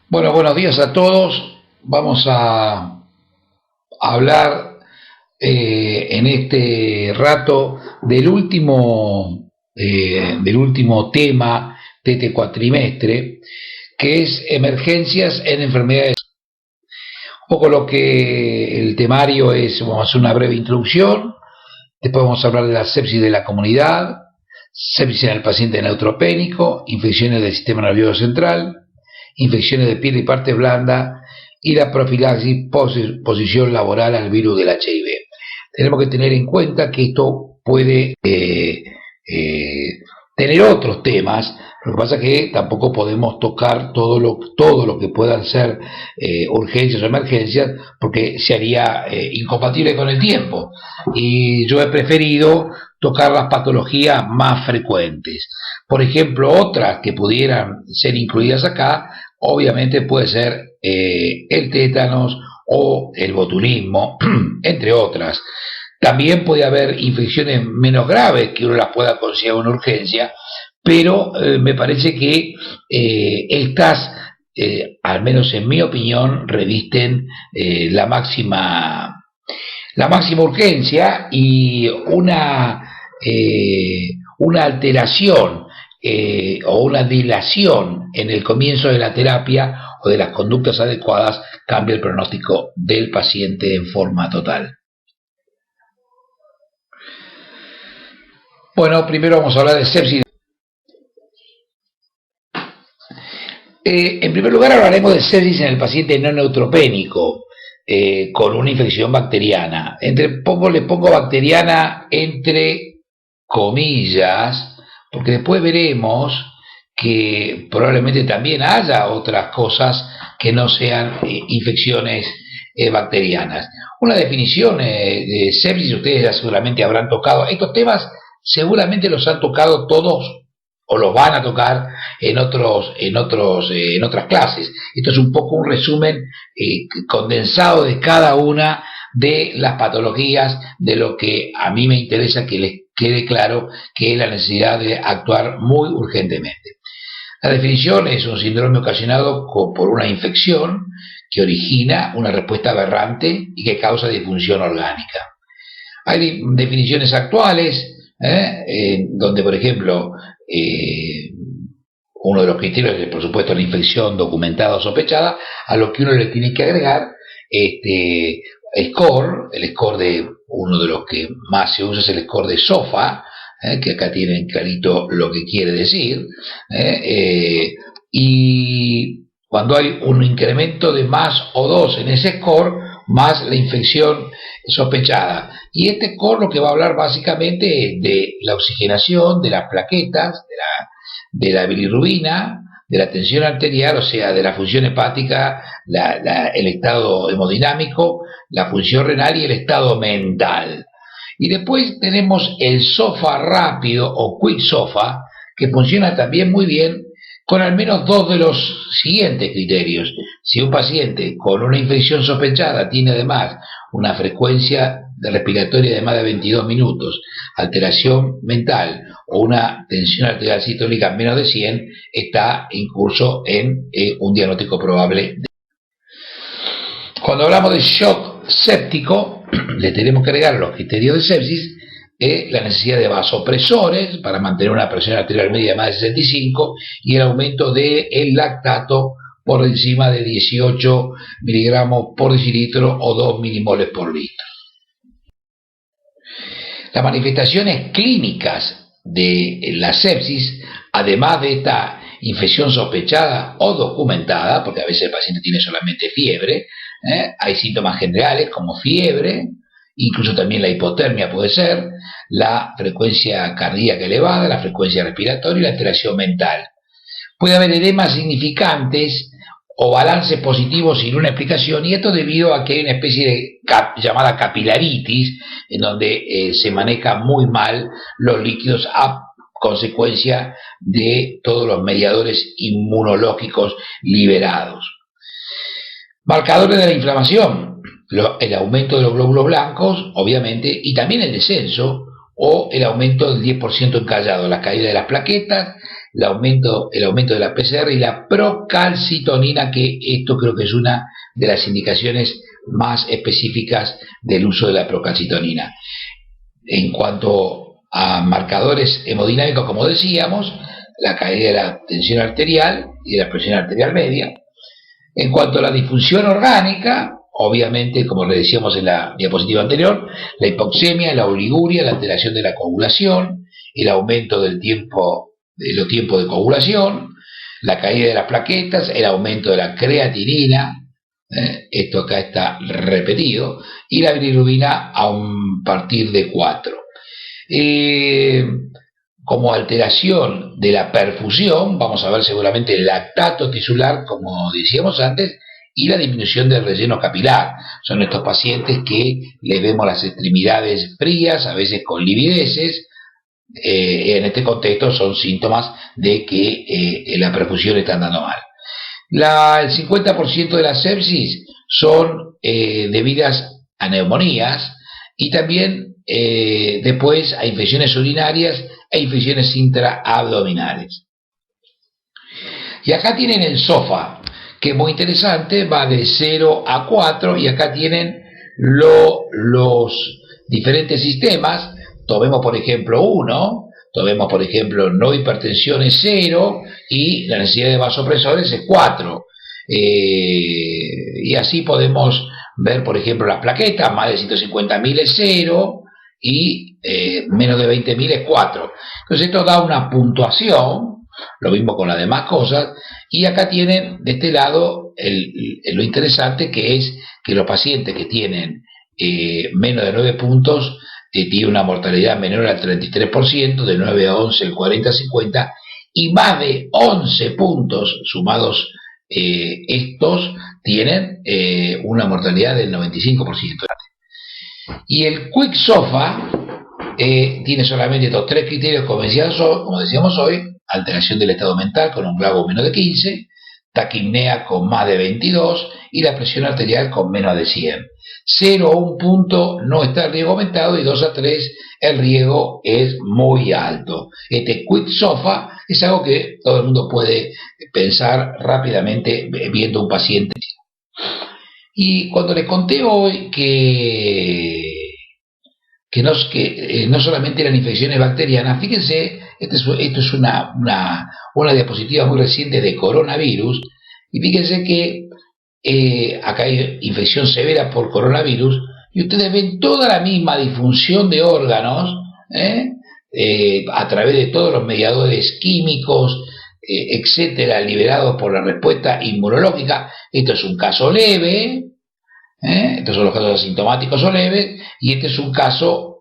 Bueno, buenos días a todos. Vamos a hablar en este rato del último tema de este cuatrimestre, que es emergencias en enfermedades. Un poco lo que el temario es, vamos a hacer una breve introducción, después vamos a hablar de la sepsis de la comunidad, sepsis en el paciente neutropénico, infecciones del sistema nervioso central, infecciones de piel y parte blanda y la profilaxis posición laboral al virus del HIV. Tenemos que tener en cuenta que esto puede tener otros temas. Lo que pasa es que tampoco podemos tocar todo lo que puedan ser urgencias o emergencias, porque se haría incompatible con el tiempo. Y yo he preferido tocar las patologías más frecuentes. Por ejemplo, otras que pudieran ser incluidas acá, obviamente puede ser el tétanos o el botulismo, entre otras. También puede haber infecciones menos graves que uno las pueda considerar una urgencia, pero me parece que estas, al menos en mi opinión, revisten la máxima urgencia, y una alteración o una dilación en el comienzo de la terapia o de las conductas adecuadas cambia el pronóstico del paciente en forma total. Bueno, primero vamos a hablar de sepsis. En primer lugar hablaremos de sepsis en el paciente no neutropénico, con una infección bacteriana. Le pongo bacteriana entre comillas, porque después veremos que probablemente también haya otras cosas que no sean infecciones bacterianas. Una definición de sepsis, ustedes ya seguramente habrán tocado. Estos temas seguramente los han tocado todos o los van a tocar en otras clases. Esto es un poco un resumen condensado de cada una de las patologías, de lo que a mí me interesa que les quede claro, que es la necesidad de actuar muy urgentemente. La definición es un síndrome ocasionado por una infección que origina una respuesta aberrante y que causa disfunción orgánica. Hay definiciones actuales, donde, por ejemplo, uno de los criterios es, por supuesto, la infección documentada o sospechada, a lo que uno le tiene que agregar score. El score de uno de los que más se usa es el score de SOFA, que acá tienen clarito lo que quiere decir, y cuando hay un incremento de más o 2 en ese score, más la infección sospechada. Y este score lo que va a hablar básicamente es de la oxigenación, de las plaquetas, de la bilirrubina, de la tensión arterial, o sea, de la función hepática, el estado hemodinámico, la función renal y el estado mental. Y después tenemos el SOFA rápido o Quick SOFA, que funciona también muy bien con al menos 2 de los siguientes criterios. Si un paciente con una infección sospechada tiene además una frecuencia respiratoria de más de 22 minutos, alteración mental o una tensión arterial sistólica menos de 100, está en curso en un diagnóstico probable. Cuando hablamos de shock séptico, le tenemos que agregar los criterios de sepsis, la necesidad de vasopresores para mantener una presión arterial media de más de 65 y el aumento del lactato por encima de 18 miligramos por decilitro o 2 milimoles por litro. Las manifestaciones clínicas de la sepsis, además de esta infección sospechada o documentada, porque a veces el paciente tiene solamente fiebre, hay síntomas generales como fiebre, incluso también la hipotermia puede ser, la frecuencia cardíaca elevada, la frecuencia respiratoria y la alteración mental. Puede haber edemas significantes o balances positivos sin una explicación, y esto debido a que hay una especie de llamada capilaritis, en donde se manejan muy mal los líquidos a consecuencia de todos los mediadores inmunológicos liberados. Marcadores de la inflamación, el aumento de los glóbulos blancos, obviamente, y también el descenso o el aumento del 10% encallado, la caída de las plaquetas, el aumento de la PCR y la procalcitonina, que esto creo que es una de las indicaciones más específicas del uso de la procalcitonina. En cuanto a marcadores hemodinámicos, como decíamos, la caída de la tensión arterial y de la presión arterial media. En cuanto a la disfunción orgánica, obviamente, como le decíamos en la diapositiva anterior, la hipoxemia, la oliguria, la alteración de la coagulación, el aumento del tiempo, de los tiempos de coagulación, la caída de las plaquetas, el aumento de la creatinina, esto acá está repetido, y la bilirrubina a partir de 4. Como alteración de la perfusión, vamos a ver seguramente el lactato tisular, como decíamos antes, y la disminución del relleno capilar. Son estos pacientes que les vemos las extremidades frías, a veces con livideces. En este contexto son síntomas de que la perfusión está andando mal. El 50% de las sepsis son debidas a neumonías y también después a infecciones urinarias e infecciones intraabdominales. Y acá tienen el SOFA, que es muy interesante, va de 0 a 4, y acá tienen los diferentes sistemas. Tomemos por ejemplo tomemos por ejemplo no hipertensión es 0 y la necesidad de vasopresores es 4. Y así podemos ver por ejemplo las plaquetas, más de 150.000 es 0 y menos de 20.000 es 4. Entonces esto da una puntuación, lo mismo con las demás cosas, y acá tienen de este lado lo interesante, que es que los pacientes que tienen menos de 9 puntos tienen una mortalidad menor al 33%, de 9 a 11 el 40-50, y más de 11 puntos sumados estos tienen una mortalidad del 95%. Y el Quick SOFA tiene solamente estos 3 criterios, como decíamos hoy: alteración del estado mental con un GLAVO menos de 15, taquipnea con más de 22 y la presión arterial con menos de 100. 0 a 1 punto no está el riesgo aumentado, y 2 a 3 el riesgo es muy alto. Este Quick SOFA es algo que todo el mundo puede pensar rápidamente viendo un paciente. Y cuando les conté hoy que no solamente eran infecciones bacterianas, fíjense, esto es una diapositiva muy reciente de coronavirus, y fíjense que acá hay infección severa por coronavirus, y ustedes ven toda la misma disfunción de órganos a través de todos los mediadores químicos, etcétera, liberados por la respuesta inmunológica. Esto es un caso leve, estos son los casos asintomáticos o leves, y este es un caso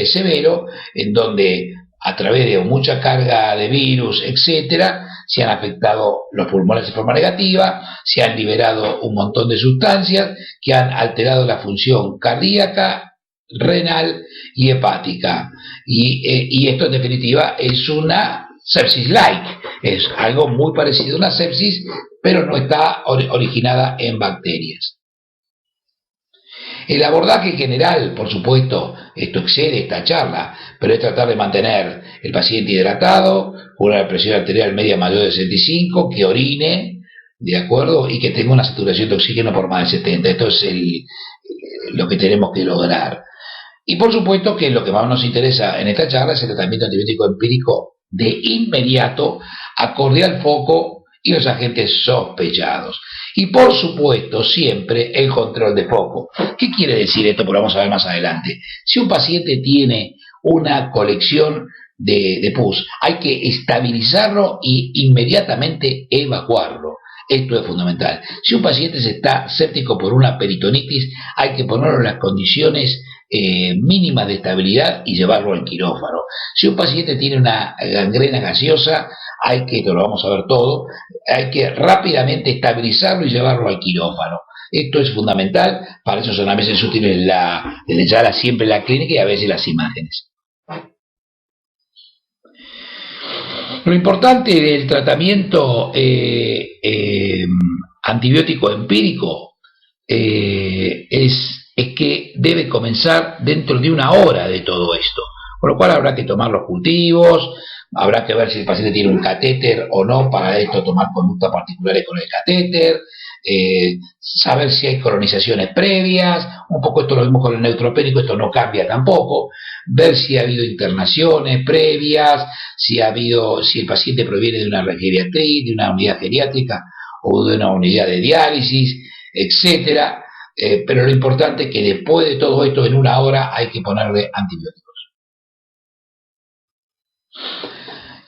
severo, en donde a través de mucha carga de virus, etcétera, se han afectado los pulmones de forma negativa, se han liberado un montón de sustancias que han alterado la función cardíaca, renal y hepática. Y esto en definitiva es una sepsis-like, es algo muy parecido a una sepsis, pero no está originada en bacterias. El abordaje general, por supuesto, esto excede esta charla, pero es tratar de mantener el paciente hidratado, una presión arterial media mayor de 65, que orine, ¿de acuerdo? Y que tenga una saturación de oxígeno por más de 70. Esto es lo que tenemos que lograr. Y por supuesto que lo que más nos interesa en esta charla es el tratamiento antibiótico empírico de inmediato, acorde al foco y los agentes sospechados. Y por supuesto siempre el control de foco. ¿Qué quiere decir esto? Porque vamos a ver más adelante. Si un paciente tiene una colección de pus, hay que estabilizarlo y inmediatamente evacuarlo. Esto es fundamental. Si un paciente está séptico por una peritonitis, hay que ponerlo en las condiciones mínimas de estabilidad y llevarlo al quirófano. Si un paciente tiene una gangrena gaseosa, esto lo vamos a ver todo, hay que rápidamente estabilizarlo y llevarlo al quirófano. Esto es fundamental, para eso son a veces útiles siempre la clínica y a veces las imágenes. Lo importante del tratamiento antibiótico empírico es que debe comenzar dentro de 1 hora de todo esto, por lo cual habrá que tomar los cultivos, habrá que ver si el paciente tiene un catéter o no, para esto tomar conductas particulares con el catéter, saber si hay colonizaciones previas, un poco esto lo mismo con el neutropénico, esto no cambia tampoco, ver si ha habido internaciones previas, si el paciente proviene de una geriatría, de una unidad geriátrica o de una unidad de diálisis, etcétera. Pero lo importante es que después de todo esto, en una hora, hay que ponerle antibióticos.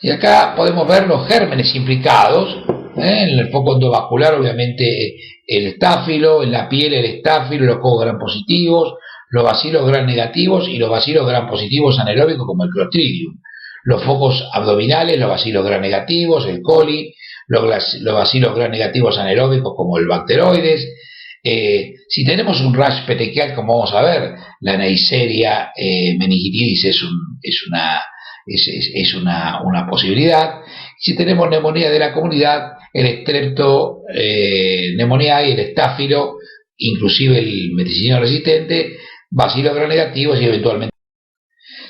Y acá podemos ver los gérmenes implicados. En el foco endovascular, obviamente, el estáfilo, en la piel el estáfilo, los cocos gram positivos, los bacilos gram negativos y los bacilos gram positivos anaeróbicos como el Clostridium. Los focos abdominales, los bacilos gram negativos, el coli, los bacilos gram negativos anaeróbicos como el Bacteroides. Si tenemos un rash petequial, como vamos a ver, la Neisseria meningitidis es una posibilidad. Si tenemos neumonía de la comunidad, el Strepto pneumoniae, el estáfilo, inclusive el meticilino resistente, bacilos gram negativos y eventualmente,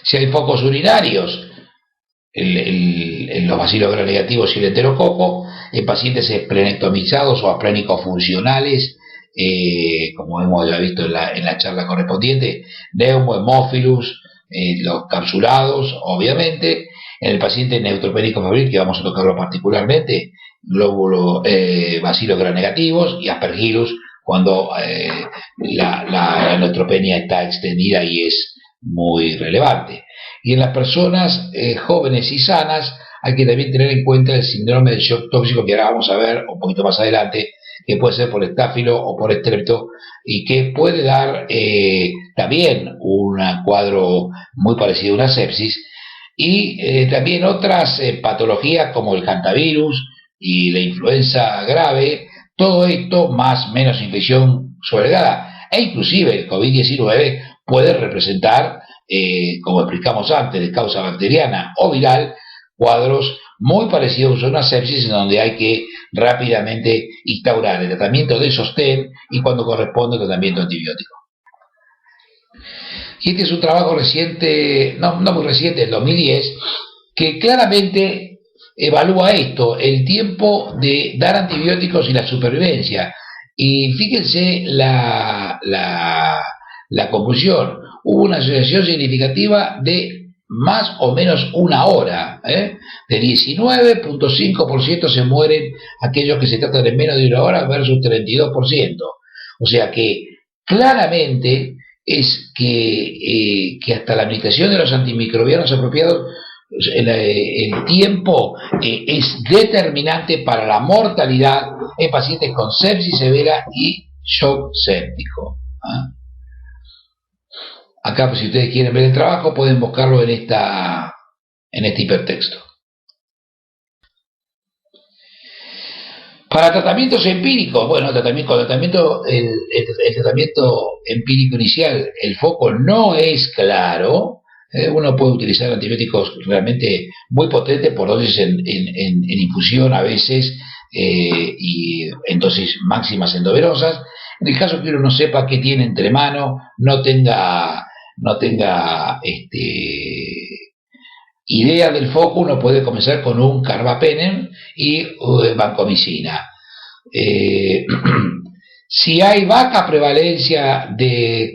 si hay focos urinarios, los bacilos gram negativos y el enterococo, en pacientes esplenectomizados o aplénicos funcionales, como hemos ya visto en la charla correspondiente, Neumo, Hemophilus, los capsulados, obviamente. En el paciente neutropénico febril, que vamos a tocarlo particularmente, bacilos gram negativos y Aspergillus cuando la neutropenia está extendida y es muy relevante. Y en las personas jóvenes y sanas hay que también tener en cuenta el síndrome del shock tóxico, que ahora vamos a ver un poquito más adelante, que puede ser por estáfilo o por estrepto, y que puede dar también un cuadro muy parecido a una sepsis, y también otras patologías como el hantavirus y la influenza grave, todo esto más menos infección sobrecargada, e inclusive el COVID-19 puede representar, como explicamos antes, de causa bacteriana o viral, cuadros muy parecidos a una sepsis, en donde hay que rápidamente instaurar el tratamiento de sostén y, cuando corresponde, el tratamiento antibiótico. Y este es un trabajo reciente, no muy reciente, del 2010, que claramente evalúa esto, el tiempo de dar antibióticos y la supervivencia. Y fíjense la conclusión. Hubo una asociación significativa de más o menos una hora, de 19.5% se mueren aquellos que se tratan en menos de una hora versus 32%. O sea que claramente es que hasta la administración de los antimicrobianos apropiados, el tiempo es determinante para la mortalidad en pacientes con sepsis severa y shock séptico. Acá, pues, si ustedes quieren ver el trabajo, pueden buscarlo en este hipertexto. Para tratamientos empíricos, bueno, el tratamiento empírico inicial, el foco no es claro. Uno puede utilizar antibióticos realmente muy potentes por dosis en infusión a veces, y en dosis máximas endovenosas. En el caso que uno no sepa qué tiene entre mano, no tenga idea del foco, uno puede comenzar con un carbapenem y vancomicina. Si hay baja prevalencia de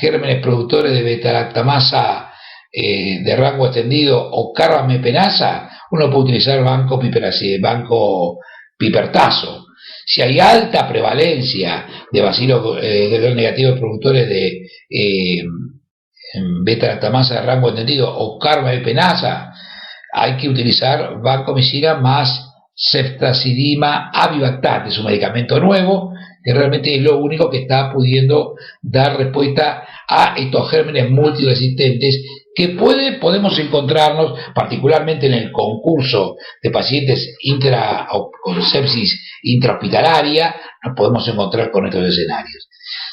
gérmenes productores de beta-lactamasa de rango extendido o carbamepenasa, uno puede utilizar banco pipertazo. Si hay alta prevalencia de bacilos negativos productores de beta-lactamasa de rango extendido o carbamepenasa, hay que utilizar vancomicina más ceftazidima avibactam, es un medicamento nuevo que realmente es lo único que está pudiendo dar respuesta a estos gérmenes multiresistentes que podemos encontrarnos particularmente en el concurso de pacientes con sepsis intrahospitalaria. Nos podemos encontrar con estos escenarios.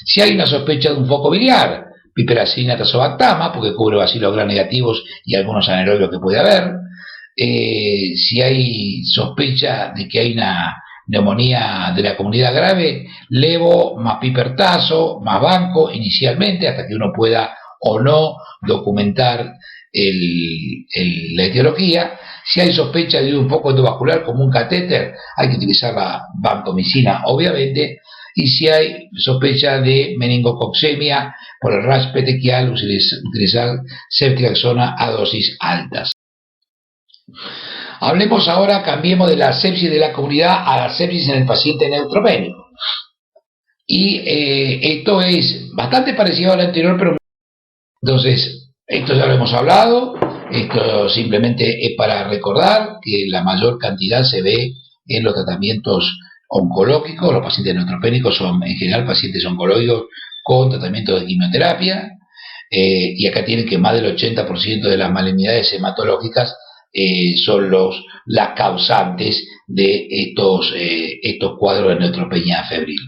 Si hay una sospecha de un foco biliar, piperacina tazobactama, porque cubre bacilos gram negativos y algunos anaerobios que puede haber. Si hay sospecha de que hay una neumonía de la comunidad grave, levo más pipertazo más banco inicialmente, hasta que uno pueda o no documentar la etiología. Si hay sospecha de un foco endovascular como un catéter, hay que utilizar la vancomicina, obviamente. Y si hay sospecha de meningococcemia por el rash petequial, utilizar ceftriaxona a dosis altas. Hablemos ahora, cambiemos de la sepsis de la comunidad a la sepsis en el paciente neutropénico. Y esto es bastante parecido al anterior, pero entonces, esto ya lo hemos hablado. Esto simplemente es para recordar que la mayor cantidad se ve en los tratamientos oncológicos. Los pacientes neutropénicos son en general pacientes oncológicos con tratamiento de quimioterapia, y acá tienen que más del 80% de las malignidades hematológicas son las causantes de estos cuadros de neutropenia febril.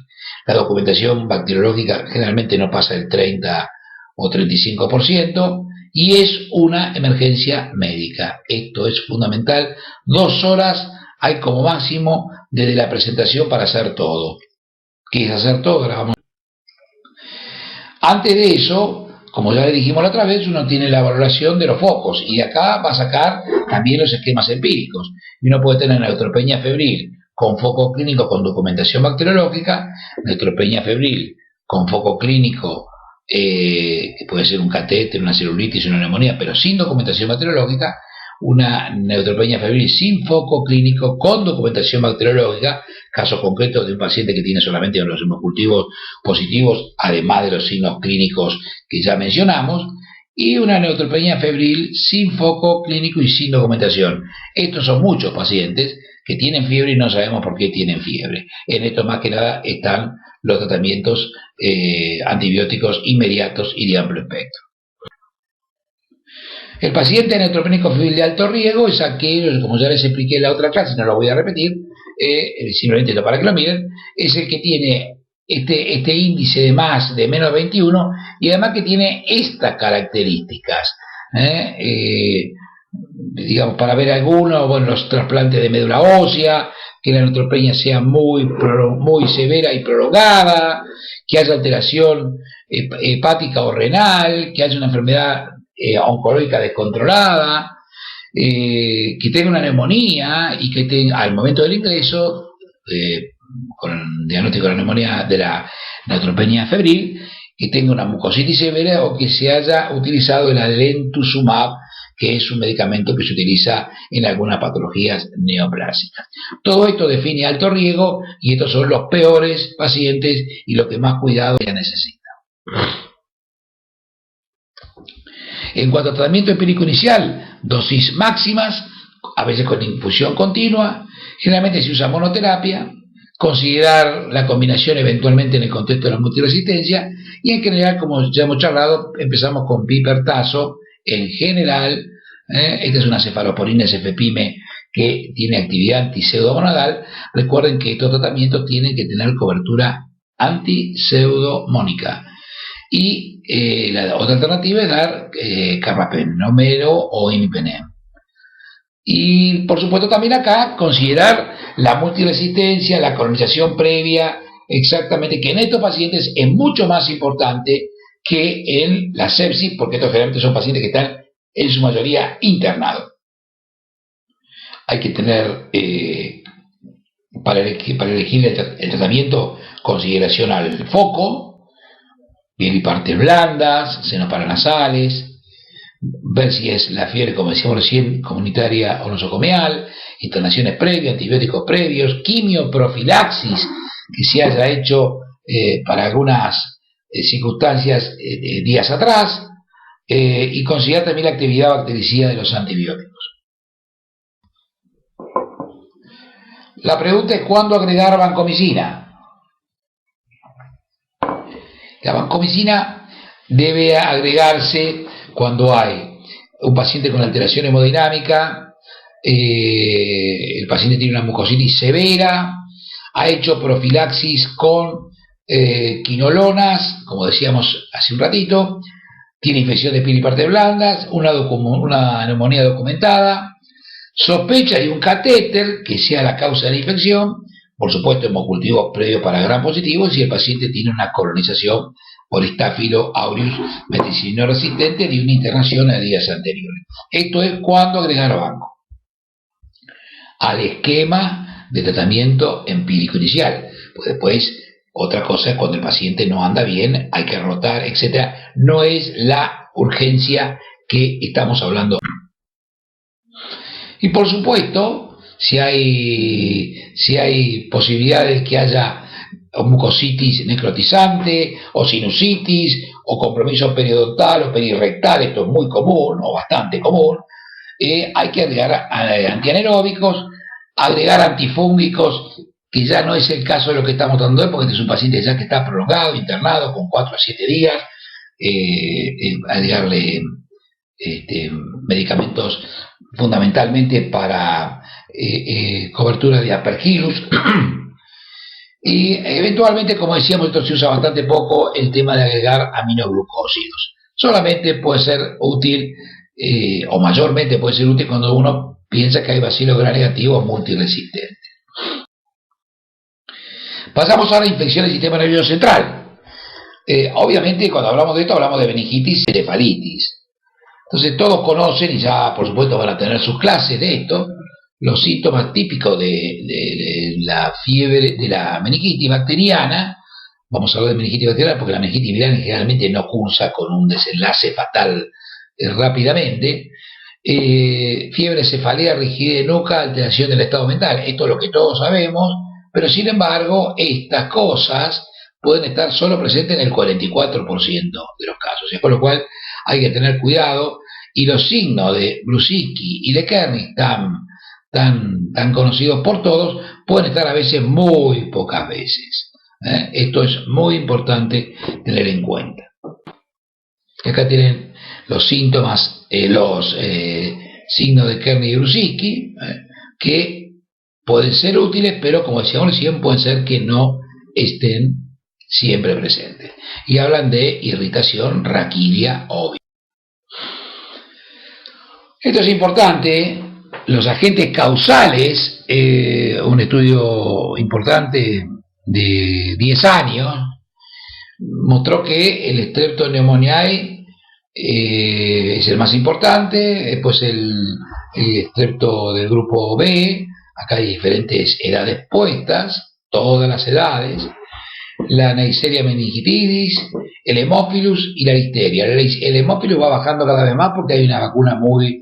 La documentación bacteriológica generalmente no pasa del 30 o 35%, y es una emergencia médica. Esto es fundamental. 2 horas hay como máximo desde la presentación para hacer todo. ¿Qué es hacer todo? Grabamos. Antes de eso, como ya le dijimos la otra vez, uno tiene la valoración de los focos, y acá va a sacar también los esquemas empíricos. Y uno puede tener neutropenia febril con foco clínico con documentación bacteriológica, neutropenia febril con foco clínico, que puede ser un catéter, una celulitis, una neumonía, pero sin documentación bacteriológica, una neutropenia febril sin foco clínico con documentación bacteriológica, caso concreto de un paciente que tiene solamente los hemocultivos positivos, además de los signos clínicos que ya mencionamos, y una neutropenia febril sin foco clínico y sin documentación. Estos son muchos pacientes que tienen fiebre y no sabemos por qué tienen fiebre. En esto más que nada están los tratamientos antibióticos inmediatos y de amplio espectro. El paciente neutropénico febril de alto riesgo es aquel, como ya les expliqué en la otra clase, no lo voy a repetir, simplemente para que lo miren, es el que tiene este índice de más de menos 21 y además que tiene estas características. Digamos, para ver algunos, bueno, los trasplantes de médula ósea, que la neutropenia sea muy severa y prolongada, que haya alteración hepática o renal, que haya una enfermedad oncológica descontrolada, que tenga una neumonía y que tenga, al momento del ingreso, con el diagnóstico de la neumonía de la neutropenia febril, que tenga una mucositis severa o que se haya utilizado el alentuximab, que es un medicamento que se utiliza en algunas patologías neoplásicas. Todo esto define alto riesgo y estos son los peores pacientes y los que más cuidado ya necesitan. En cuanto a tratamiento empírico inicial, dosis máximas, a veces con infusión continua, generalmente se usa monoterapia, considerar la combinación eventualmente en el contexto de la multiresistencia, y en general, como ya hemos charlado, empezamos con pipertazo. En general, esta es una cefalosporina cefepime que tiene actividad antiseudomonadal. Recuerden que estos tratamientos tienen que tener cobertura antiseudomónica. Y la otra alternativa es dar carbapenemero o imipenem. Y por supuesto también acá considerar la multiresistencia, la colonización previa, exactamente, que en estos pacientes es mucho más importante que en la sepsis, porque estos generalmente son pacientes que están en su mayoría internados. Hay que tener, para elegir el tratamiento, consideración al foco, bien y partes blandas, senos paranasales, ver si es la fiebre, como decíamos recién, comunitaria o nosocomial, internaciones previas, antibióticos previos, quimioprofilaxis que se haya hecho para algunas circunstancias días atrás, y considerar también la actividad bactericida de los antibióticos. La pregunta es ¿cuándo agregar vancomicina? La vancomicina debe agregarse cuando hay un paciente con alteración hemodinámica, el paciente tiene una mucositis severa, ha hecho profilaxis con quinolonas, como decíamos hace un ratito, tiene infección de piel y partes blandas, una neumonía documentada, sospecha de un catéter que sea la causa de la infección, por supuesto hemocultivos previos para gram positivos, y el paciente tiene una colonización por Staphylo aureus meticilino resistente de una internación a días anteriores. Esto es cuando agregar banco al esquema de tratamiento empírico inicial. Pues después, otra cosa es cuando el paciente no anda bien, hay que rotar, etcétera. No es la urgencia que estamos hablando. Y por supuesto, si hay posibilidades de que haya mucositis necrotizante o sinusitis o compromiso periodontal o perirectal, esto es muy común o bastante común, hay que agregar antianaeróbicos, agregar antifúngicos, que ya no es el caso de lo que estamos tratando hoy, porque este es un paciente ya que está prolongado, internado con 4 a 7 días, agregarle medicamentos fundamentalmente para cobertura de aspergillus y eventualmente, como decíamos, esto se usa bastante poco, el tema de agregar aminoglucósidos. Solamente puede ser útil o mayormente puede ser útil cuando uno piensa que hay bacilo gram negativo multiresistente. Pasamos ahora a infecciones del sistema nervioso central. Obviamente cuando hablamos de esto hablamos de meningitis y encefalitis. Entonces todos conocen, y ya por supuesto van a tener sus clases de esto, los síntomas típicos de la fiebre, de la meningitis bacteriana. Vamos a hablar de meningitis bacteriana porque la meningitis viral generalmente no cursa con un desenlace fatal rápidamente. Fiebre, cefalea, rigidez de nuca, alteración del estado mental. Esto es lo que todos sabemos, pero sin embargo estas cosas pueden estar solo presentes en el 44% de los casos, y con lo cual hay que tener cuidado, y los signos de Brusicki y de Kernig tan conocidos por todos pueden estar a veces muy pocas veces. Esto es muy importante tener en cuenta. Acá tienen los síntomas, los signos de Kernig y Brusicki, que pueden ser útiles, pero como decíamos recién, pueden ser que no estén siempre presentes. Y hablan de irritación raquídea obvia. Esto es importante. Los agentes causales, un estudio importante de 10 años, mostró que el Streptoneumoniae es el más importante, después el estrepto del grupo B, acá hay diferentes edades puestas, todas las edades, la Neisseria meningitidis, el Haemophilus y la listeria. El Haemophilus va bajando cada vez más porque hay una vacuna muy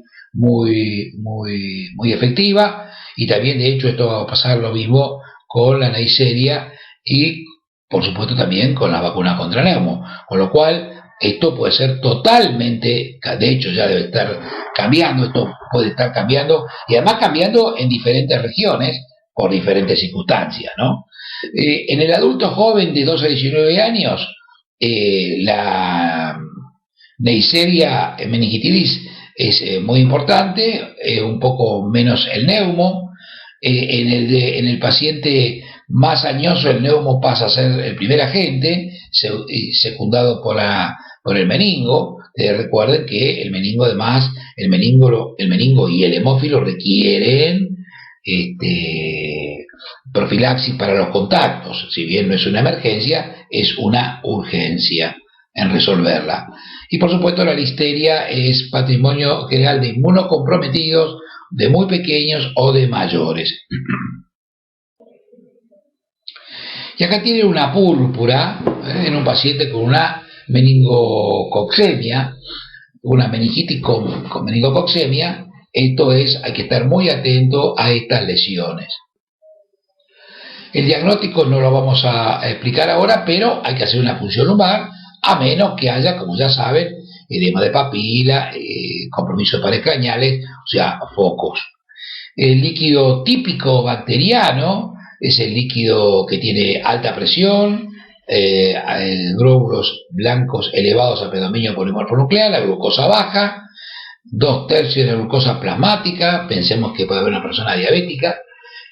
efectiva, y también de hecho esto va a pasar lo mismo con la Neisseria y por supuesto también con la vacuna contra neumo, con lo cual esto puede ser totalmente, de hecho ya debe estar cambiando, esto puede estar cambiando y además cambiando en diferentes regiones por diferentes circunstancias, ¿no? En el adulto joven de 12 a 19 años, la Neisseria meningitidis es muy importante, un poco menos el neumo. En el paciente más añoso el neumo pasa a ser el primer agente, secundado por el meningo. Recuerden que el meningo además, el meningo y el hemófilo requieren profilaxis para los contactos. Si bien no es una emergencia, es una urgencia en resolverla. Y por supuesto la listeria es patrimonio general de inmunocomprometidos, de muy pequeños o de mayores. Y acá tiene una púrpura en un paciente con una meningococcemia, una meningitis con meningococcemia. Esto es, hay que estar muy atento a estas lesiones. El diagnóstico no lo vamos a explicar ahora, pero hay que hacer una punción lumbar, a menos que haya, como ya saben, edema de papila, compromiso de paredes craneales, o sea, focos. El líquido típico bacteriano es el líquido que tiene alta presión, glóbulos blancos elevados a predominio polimorfonuclear, la glucosa baja, 2/3 de la glucosa plasmática, pensemos que puede haber una persona diabética,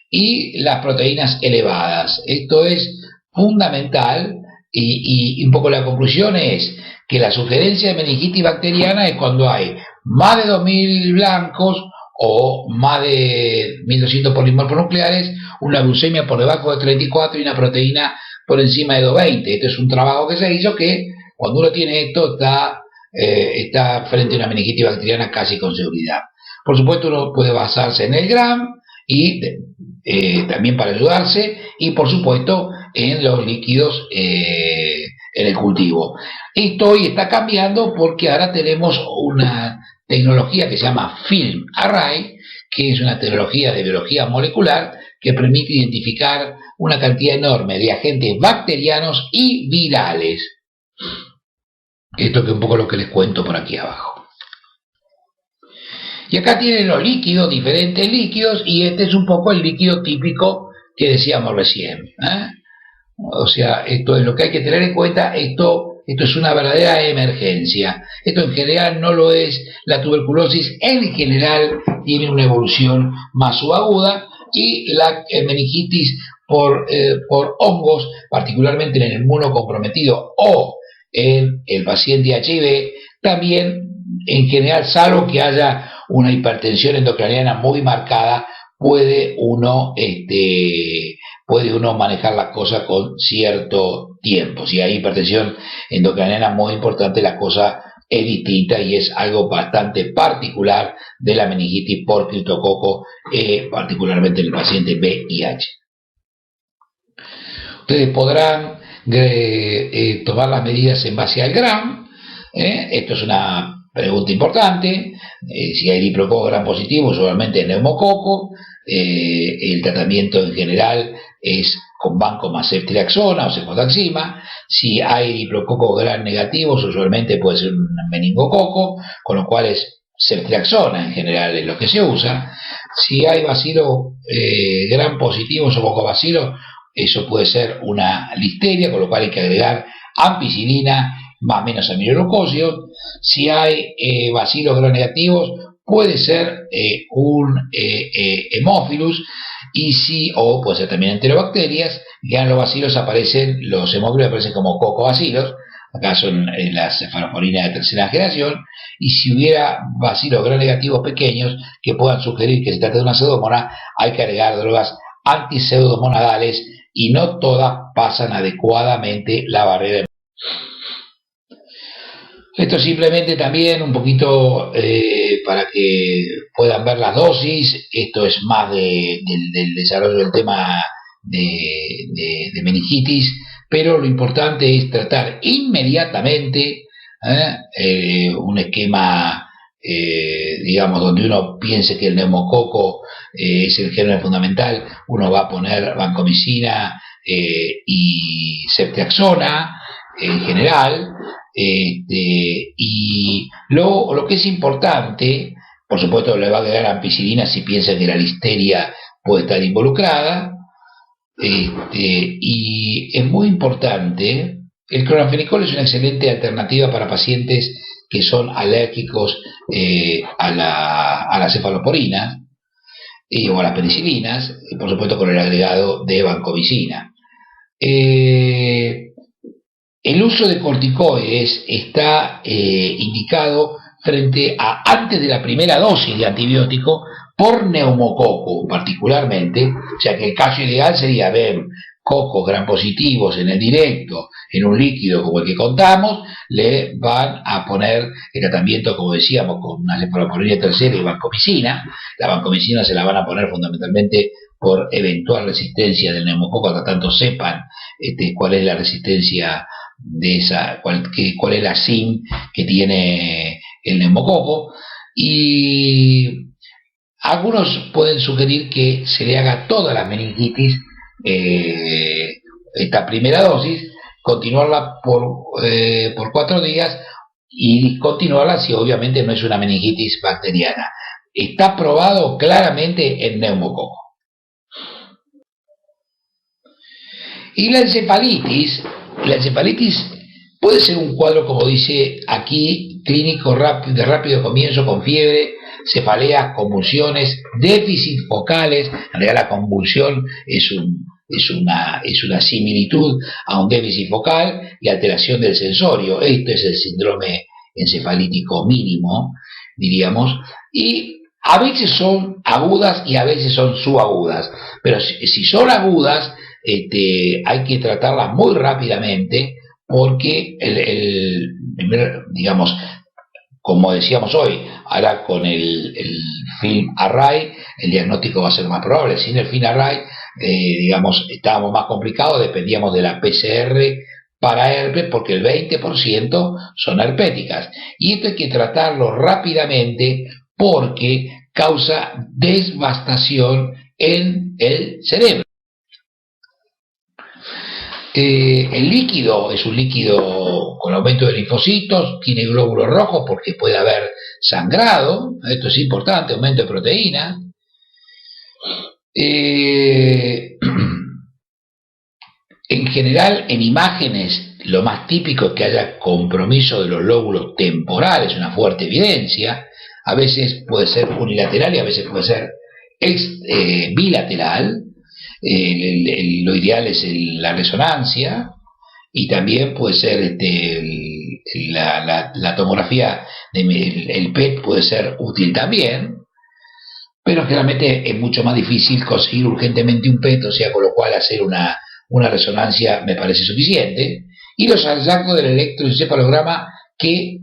y las proteínas elevadas. Esto es fundamental y un poco la conclusión es que la sugerencia de meningitis bacteriana es cuando hay más de 2000 blancos o más de 1200 polimorfonucleares, una glucemia por debajo de 34 y una proteína por encima de 220. Este es un trabajo que se hizo que Cuando uno tiene esto, está frente a una meningitis bacteriana casi con seguridad. Por supuesto, uno puede basarse en el GRAM y también para ayudarse, y por supuesto en los líquidos en el cultivo. Esto hoy está cambiando porque ahora tenemos una tecnología que se llama Film Array, que es una tecnología de biología molecular que permite identificar una cantidad enorme de agentes bacterianos y virales. Esto que es un poco lo que les cuento por aquí abajo. Y acá tienen los líquidos, diferentes líquidos, y este es un poco el líquido típico que decíamos recién. O sea, esto es lo que hay que tener en cuenta. Esto es una verdadera emergencia. Esto en general no lo es. La tuberculosis en general tiene una evolución más subaguda, y la meningitis por hongos, particularmente en el inmunocomprometido o en el paciente HIV, también en general, salvo que haya una hipertensión endocrinariana muy marcada, puede uno manejar la cosa con cierto tiempo. Si hay hipertensión endocrinariana muy importante, la cosa es distinta y es algo bastante particular de la meningitis por criptococo, particularmente en el paciente VIH. Ustedes podrán tomar las medidas en base al GRAM. Esto es una pregunta importante. Si hay diplococo gram positivo, usualmente neumococo. El tratamiento en general es con vancomycin, ceftriaxona o cefotaxima. Si hay diplococo gram negativos, usualmente puede ser un meningococo, con lo cual es ceftriaxona en general es lo que se usa. Si hay bacilo gram positivos o cocobacilo, eso puede ser una listeria, con lo cual hay que agregar ampicilina más o menos aminoglucósido. Si hay bacilos gram negativos, puede ser un hemófilus, o puede ser también enterobacterias. Ya en los bacilos los hemófilos aparecen como cocobacilos, acá son las cefaloporinas de tercera generación, y si hubiera bacilos gram negativos pequeños que puedan sugerir que se trata de una pseudomonas, hay que agregar drogas antipseudomonadales, y no todas pasan adecuadamente la barrera. Esto simplemente también un poquito para que puedan ver las dosis. Esto es más del desarrollo del tema de meningitis, pero lo importante es tratar inmediatamente un esquema, digamos, donde uno piense que el neumococo es el germen fundamental. Uno va a poner vancomicina y ceftriaxona en general. Y lo que es importante, por supuesto, le va a agregar ampicilina si piensa que la listeria puede estar involucrada, y es muy importante. El cloranfenicol es una excelente alternativa para pacientes que son alérgicos a las cefaloporinas o a las penicilinas, y por supuesto con el agregado de vancomicina. El uso de corticoides está indicado antes de la primera dosis de antibiótico por neumococo particularmente, o sea que el caso ideal sería ver cocos gram positivos en el directo, en un líquido como el que contamos. Le van a poner el tratamiento, como decíamos, con una cefalosporina tercera y vancomicina. La vancomicina se la van a poner fundamentalmente por eventual resistencia del neumococo, hasta tanto sepan cuál es la resistencia de cuál es la SIM que tiene el neumococo. Y algunos pueden sugerir que se le haga toda la meningitis esta primera dosis, continuarla por 4 días y continuarla si obviamente no es una meningitis bacteriana. Está probado claramente en neumococo. Y la encefalitis puede ser un cuadro, como dice aquí, clínico de rápido comienzo, con fiebre, cefaleas, convulsiones, déficit focales. En realidad la convulsión es una similitud a un déficit focal y alteración del sensorio. Este es el síndrome encefalítico mínimo, diríamos, y a veces son agudas y a veces son subagudas, pero si son agudas, hay que tratarlas muy rápidamente, porque digamos, como decíamos hoy, ahora con el film array, el diagnóstico va a ser más probable. Sin el film array, digamos, estábamos más complicados, dependíamos de la PCR para herpes, porque el 20% son herpéticas. Y esto hay que tratarlo rápidamente porque causa devastación en el cerebro. El líquido es un líquido con aumento de linfocitos, tiene glóbulos rojos porque puede haber sangrado, esto es importante, aumento de proteína. En general, en imágenes, lo más típico es que haya compromiso de los lóbulos temporales, una fuerte evidencia. A veces puede ser unilateral y a veces puede ser bilateral. Lo ideal es la resonancia, y también puede ser la tomografía, el PET puede ser útil también, pero generalmente es mucho más difícil conseguir urgentemente un PET, o sea, con lo cual hacer una resonancia me parece suficiente. Y los hallazgos del electroencefalograma, que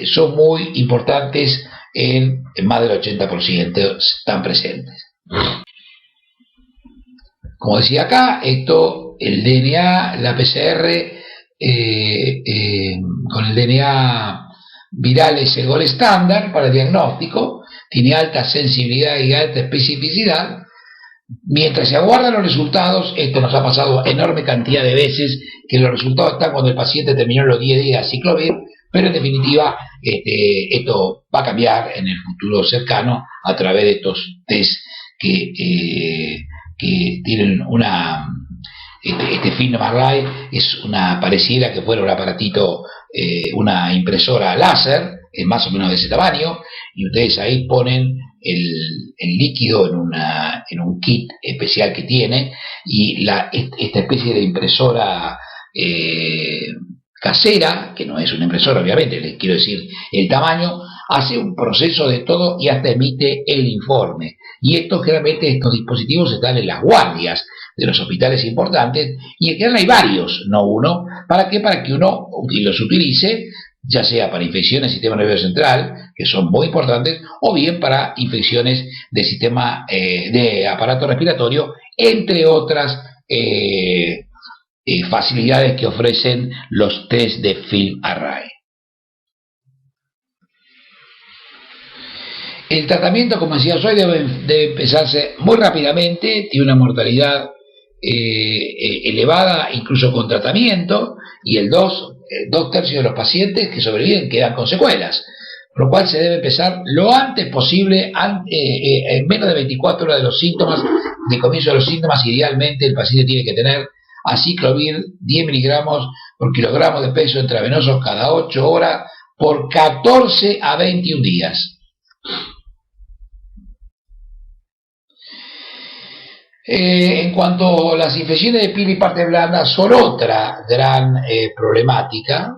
son muy importantes en más del 80%, están presentes. Como decía acá, el DNA, la PCR, con el DNA viral es el gold estándar para el diagnóstico, tiene alta sensibilidad y alta especificidad. Mientras se aguardan los resultados, esto nos ha pasado enorme cantidad de veces, que los resultados están cuando el paciente terminó los 10 días ciclovir, pero en definitiva esto va a cambiar en el futuro cercano a través de estos test que tienen este film array. Pareciera que fuera un aparatito, una impresora láser, es más o menos de ese tamaño, y ustedes ahí ponen el líquido en un kit especial que tiene, y esta especie de impresora casera, que no es una impresora obviamente, les quiero decir el tamaño, hace un proceso de todo y hasta emite el informe. Y generalmente estos dispositivos están en las guardias de los hospitales importantes, y en general hay varios, no uno. ¿Para qué? Para que uno los utilice, ya sea para infecciones del sistema nervioso central, que son muy importantes, o bien para infecciones del sistema de aparato respiratorio, entre otras facilidades que ofrecen los test de film array. El tratamiento, como decía hoy, debe empezarse muy rápidamente, tiene una mortalidad elevada incluso con tratamiento, y dos tercios de los pacientes que sobreviven quedan con secuelas, por lo cual se debe empezar lo antes posible, en menos de 24 horas de los síntomas, de comienzo de los síntomas. Idealmente el paciente tiene que tener aciclovir 10 miligramos por kilogramo de peso intravenoso cada 8 horas por 14 a 21 días. En cuanto a las infecciones de piel y parte blanda, son otra gran problemática,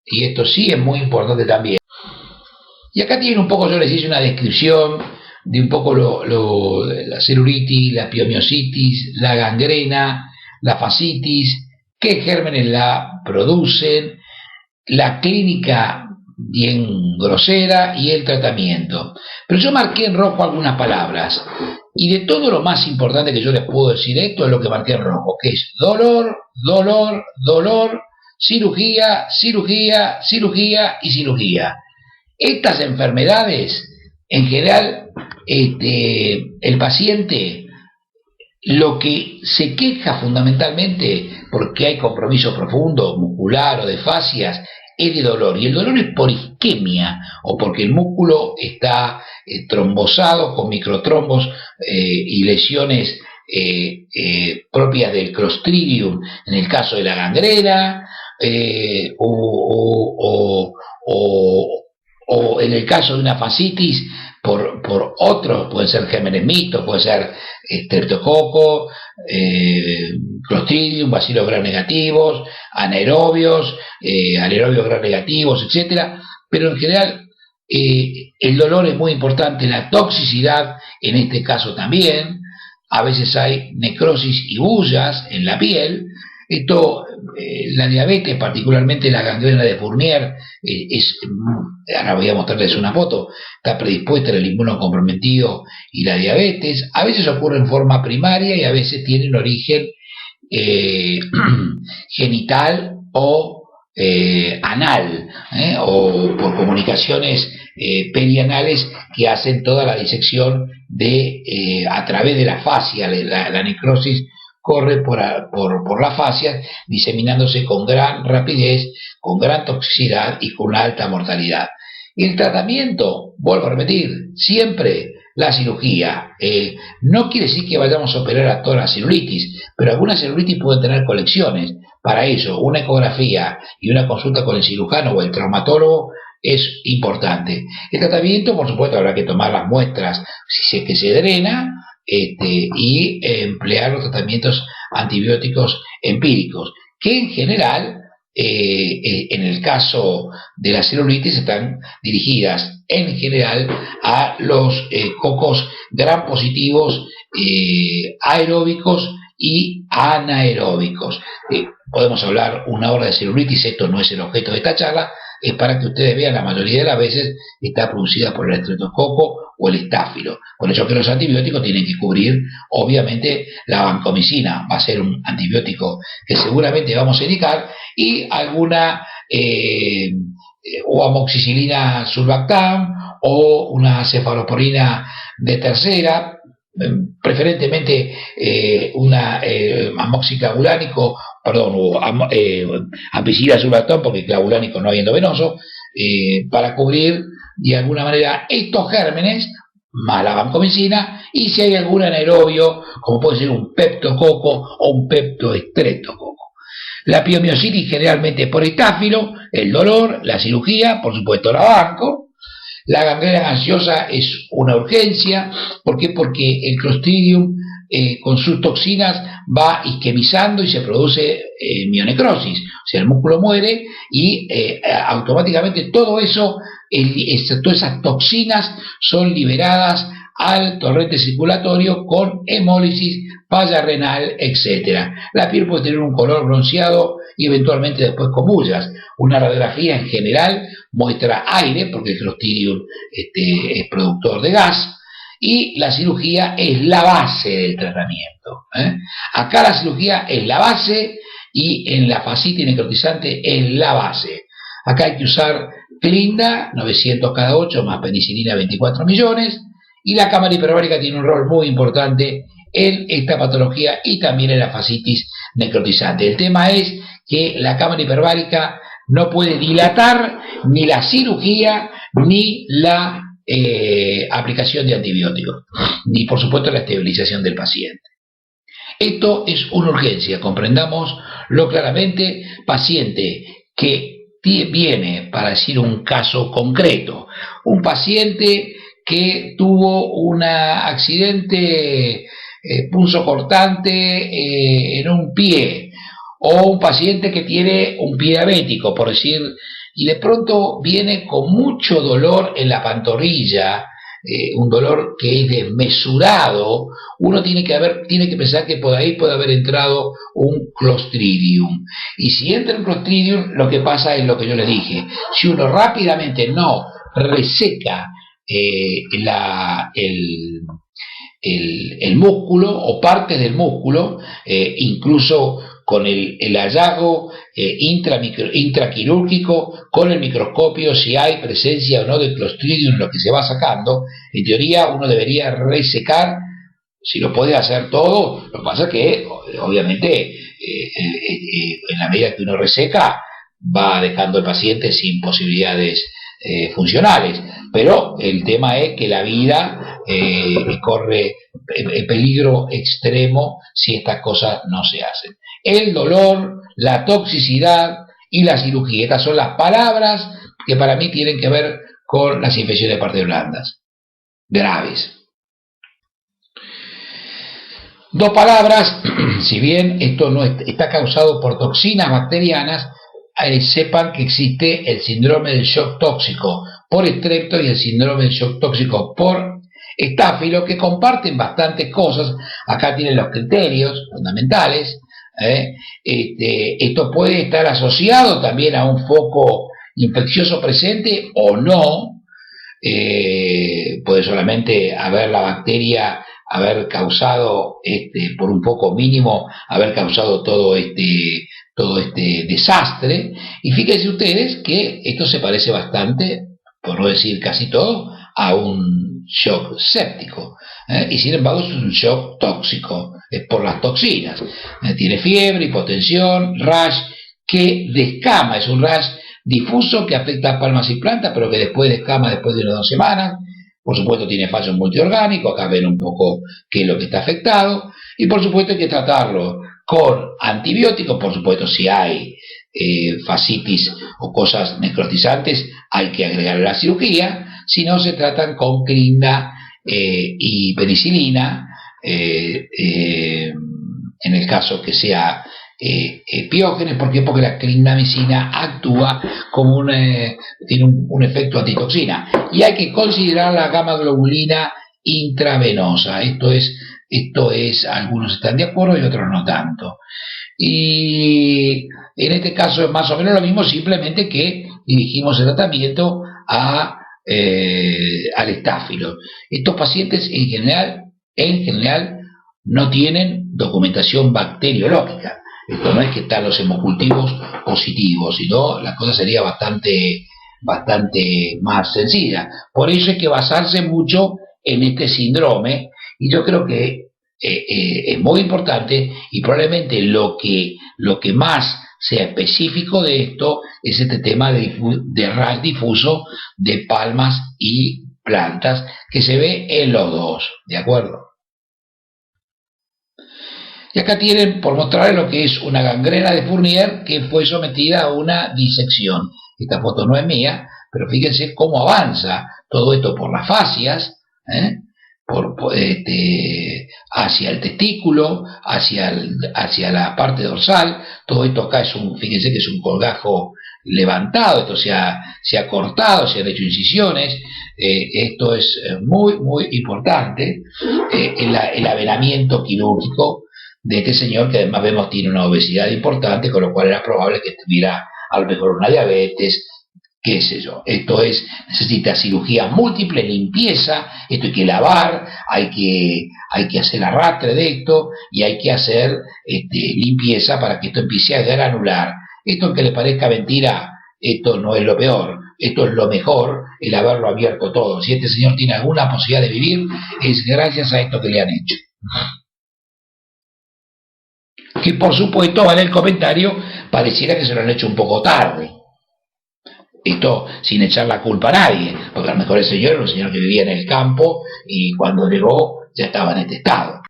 y esto sí es muy importante también. Y acá tienen un poco, yo les hice una descripción de un poco la celulitis, la piomiositis, la gangrena, la fascitis, qué gérmenes la producen, la clínica bien grosera y el tratamiento. Pero yo marqué en rojo algunas palabras, y de todo lo más importante que yo les puedo decir, esto es lo que marqué en rojo, que es dolor, dolor, dolor, cirugía, cirugía, cirugía y cirugía. Estas enfermedades, en general, el paciente lo que se queja fundamentalmente, porque hay compromiso profundo, muscular o de fascias, es de dolor, y el dolor es por isquemia o porque el músculo está trombosado con microtrombos y lesiones propias del Clostridium en el caso de la gangrena, o en el caso de una fascitis por otros, pueden ser gérmenes mixtos, puede ser streptococo, Clostridium, bacilos gram negativos, anaerobios, anaerobios gram negativos, etcétera. Pero en general el dolor es muy importante, la toxicidad en este caso también. A veces hay necrosis y bullas en la piel, Esto, la diabetes, particularmente la gangrena de Fournier, ahora voy a mostrarles una foto, está predispuesta el inmunocomprometido y la diabetes. A veces ocurre en forma primaria y a veces tiene un origen genital o anal, o por comunicaciones perianales que hacen toda la disección a través de la fascia. La necrosis corre por las fascias, diseminándose con gran rapidez, con gran toxicidad y con una alta mortalidad. Y el tratamiento, vuelvo a repetir, siempre la cirugía. No quiere decir que vayamos a operar a toda la celulitis, pero algunas celulitis pueden tener colecciones. Para eso, una ecografía y una consulta con el cirujano o el traumatólogo es importante. El tratamiento, por supuesto, habrá que tomar las muestras si es que se drena, y emplear los tratamientos antibióticos empíricos, que en general, en el caso de la celulitis, están dirigidas en general a los cocos gram positivos aeróbicos y anaeróbicos. Podemos hablar una hora de celulitis, esto no es el objeto de esta charla, es para que ustedes vean, la mayoría de las veces está producida por el estreptococo o el estáfilo. Por eso que los antibióticos tienen que cubrir, obviamente, la vancomicina, va a ser un antibiótico que seguramente vamos a indicar, y alguna o amoxicilina sulbactam o una cefalosporina de tercera, preferentemente una amoxiclavulánico, perdón, o ampicilina sulbactam, porque clavulánico no hay endovenoso, para cubrir de alguna manera estos gérmenes, más la vancomicina, y si hay algún anaerobio, como puede ser un peptococo o un peptoestreptococo. La piomiositis generalmente por estáfilo, el dolor, la cirugía, por supuesto la banco. La gangrena gaseosa es una urgencia. ¿Por qué? Porque el Clostridium con sus toxinas va isquemizando y se produce mionecrosis, o sea, el músculo muere y automáticamente todo eso, todas esas toxinas son liberadas al torrente circulatorio con hemólisis, falla renal, etc. La piel puede tener un color bronceado y eventualmente después comullas. Una radiografía en general muestra aire, porque el Clostridium es productor de gas, y la cirugía es la base del tratamiento. Acá la cirugía es la base y en la fascitis necrotizante es la base. Acá hay que usar Clinda, 900 cada 8, más penicilina 24 millones, y la cámara hiperbárica tiene un rol muy importante en esta patología y también en la fascitis necrotizante. El tema es que la cámara hiperbárica no puede dilatar ni la cirugía ni la aplicación de antibióticos, ni por supuesto la estabilización del paciente. Esto es una urgencia, comprendámoslo claramente. Paciente que viene, para decir un caso concreto, un paciente que tuvo un accidente punzocortante en un pie, o un paciente que tiene un pie diabético, por decir, y de pronto viene con mucho dolor en la pantorrilla, un dolor que es desmesurado, uno tiene que pensar que por ahí puede haber entrado un Clostridium. Y si entra un Clostridium, lo que pasa es lo que yo le dije. Si uno rápidamente no reseca el músculo o partes del músculo, incluso con el hallazgo intraquirúrgico, con el microscopio, si hay presencia o no de Clostridium en lo que se va sacando, en teoría uno debería resecar, si lo puede hacer todo. Lo que pasa es que obviamente en la medida que uno reseca va dejando al paciente sin posibilidades funcionales, pero el tema es que la vida corre peligro extremo si estas cosas no se hacen. El dolor, la toxicidad y la cirugía, estas son las palabras que para mí tienen que ver con las infecciones de partes blandas graves. Dos palabras, si bien esto no está causado por toxinas bacterianas, sepan que existe el síndrome del shock tóxico por estrepto y el síndrome del shock tóxico por estáfilo, que comparten bastantes cosas. Acá tienen los criterios fundamentales. Esto puede estar asociado también a un foco infeccioso presente o no. Puede solamente haber la bacteria haber causado, por un foco mínimo, haber causado todo este desastre. Y fíjense ustedes que esto se parece bastante, por no decir casi todo, a un shock séptico, y sin embargo es un shock tóxico, es por las toxinas. Tiene fiebre, hipotensión, rash que descama, es un rash difuso que afecta a palmas y plantas, pero que después descama después de unas 2 semanas. Por supuesto tiene fallo multiorgánico, acá ven un poco qué es lo que está afectado, y por supuesto hay que tratarlo con antibióticos. Por supuesto, si hay fascitis o cosas necrotizantes, hay que agregarle la cirugía. Si no, se tratan con crinda y penicilina, en el caso que sea Piógenes. ¿Por qué? Porque la clindamicina actúa como tiene un efecto antitoxina, y hay que considerar la gamma globulina intravenosa. Esto es, algunos están de acuerdo y otros no tanto. Y en este caso es más o menos lo mismo, simplemente que dirigimos el tratamiento al estáfilo. Estos pacientes en general no tienen documentación bacteriológica. Esto no es que están los hemocultivos positivos, sino la cosa sería bastante más sencilla. Por eso hay que basarse mucho en este síndrome, y yo creo que es muy importante, y probablemente lo que más sea específico de esto es este tema de rash difuso de palmas y plantas, que se ve en los dos, ¿de acuerdo? Y acá tienen, por mostrarles lo que es una gangrena de Fournier que fue sometida a una disección. Esta foto no es mía, pero fíjense cómo avanza todo esto por las fascias, hacia el testículo, hacia la parte dorsal. Todo esto acá fíjense que es un colgajo levantado, esto se ha cortado, se han hecho incisiones. Esto es muy, muy importante, el avenamiento quirúrgico de este señor, que además vemos tiene una obesidad importante, con lo cual era probable que tuviera a lo mejor una diabetes, qué sé yo. Esto necesita cirugía múltiple, limpieza, esto hay que lavar, hay que hacer arrastre de esto, y hay que hacer limpieza para que esto empiece a granular. Esto, aunque le parezca mentira, esto no es lo peor, esto es lo mejor, el haberlo abierto todo. Si este señor tiene alguna posibilidad de vivir, es gracias a esto que le han hecho. Que por supuesto, vale el comentario, pareciera que se lo han hecho un poco tarde. Esto sin echar la culpa a nadie, porque a lo mejor el señor era un señor que vivía en el campo y cuando llegó ya estaba en este estado.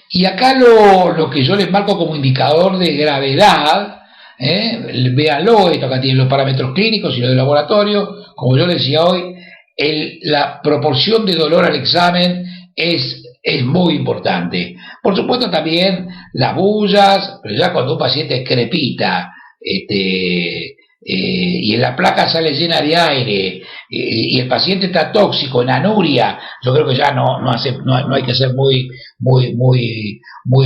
Y acá lo que yo les marco como indicador de gravedad, véanlo, esto acá tiene los parámetros clínicos y los de laboratorio. Como yo les decía hoy, la proporción de dolor al examen es muy importante. Por supuesto también las bullas, pero ya cuando un paciente crepita, y en la placa sale llena de aire, y el paciente está tóxico, en anuria, yo creo que ya no hay que ser muy